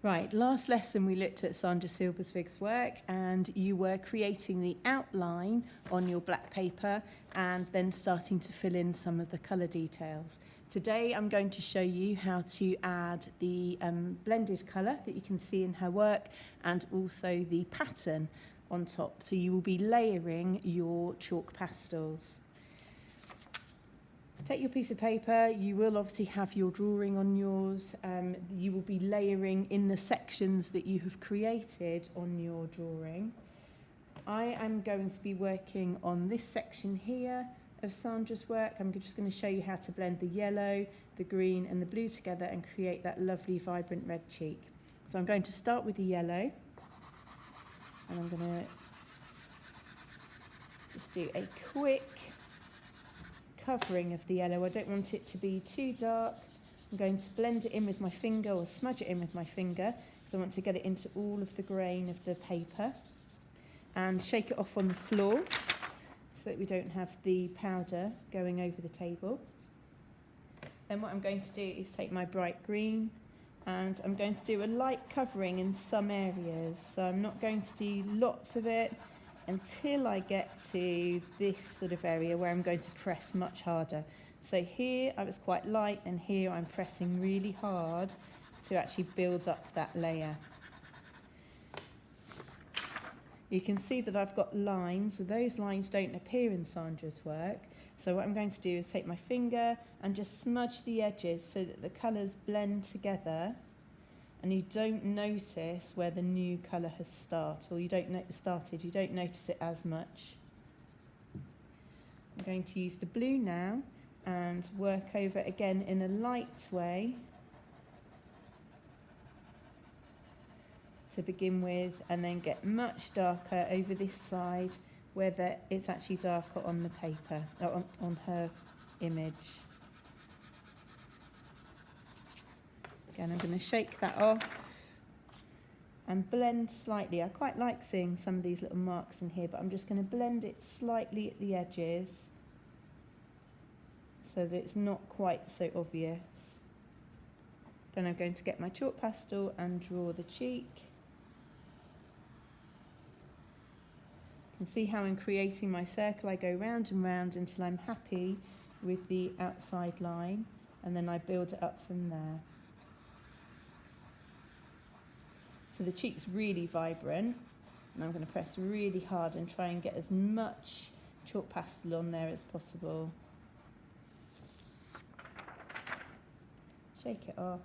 Right, last lesson we looked at Sandra Silberzweig's work, and you were creating the outline on your black paper and then starting to fill in some of the colour details. Today I'm going to show you how to add the blended colour that you can see in her work and also the pattern on top. So you will be layering your chalk pastels. Take your piece of paper, you will obviously have your drawing on yours. You will be layering in the sections that you have created on your drawing. I am going to be working on this section here of Sandra's work. I'm just going to show you how to blend the yellow, the green and the blue together and create that lovely vibrant red cheek. So I'm going to start with the yellow, and I'm going to just do a quick covering of the yellow. I don't want it to be too dark. I'm going to blend it in with my finger or smudge it in with my finger because I want to get it into all of the grain of the paper, and shake it off on the floor so that we don't have the powder going over the table. Then what I'm going to do is take my bright green and I'm going to do a light covering in some areas. So I'm not going to do lots of it until I get to this sort of area where I'm going to press much harder. So here I was quite light, and here I'm pressing really hard to actually build up that layer. You can see that I've got lines, so those lines don't appear in Sandra's work. So what I'm going to do is take my finger and just smudge the edges so that the colours blend together, and you don't notice where the new colour has started, or you don't notice it as much. I'm going to use the blue now and work over it again in a light way to begin with, and then get much darker over this side where it's actually darker on the paper, on her image. Again, I'm going to shake that off and blend slightly. I quite like seeing some of these little marks in here, but I'm just going to blend it slightly at the edges so that it's not quite so obvious. Then I'm going to get my chalk pastel and draw the cheek. You can see how in creating my circle I go round and round until I'm happy with the outside line, and then I build it up from there. So the cheek's really vibrant, and I'm going to press really hard and try and get as much chalk pastel on there as possible. Shake it off,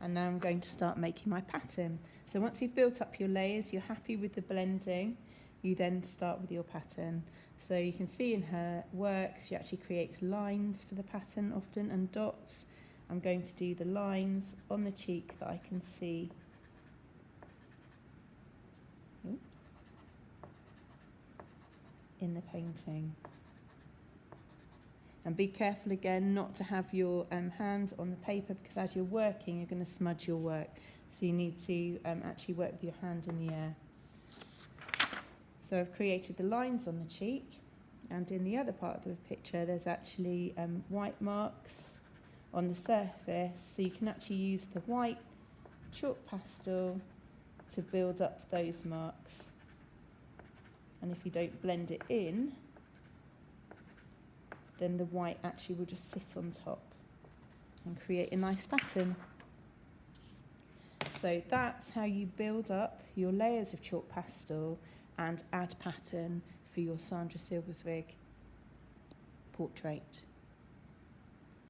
and now I'm going to start making my pattern. So once you've built up your layers, you're happy with the blending, you then start with your pattern. So you can see in her work she actually creates lines for the pattern often, and dots. I'm going to do the lines on the cheek that I can see. In the painting. And be careful again not to have your hand on the paper, because as you're working you're going to smudge your work, so you need to actually work with your hand in the air. So I've created the lines on the cheek, and in the other part of the picture there's actually white marks on the surface, so you can actually use the white chalk pastel to build up those marks. And if you don't blend it in, then the white actually will just sit on top and create a nice pattern. So that's how you build up your layers of chalk pastel and add pattern for your Sandra Silberzweig portrait.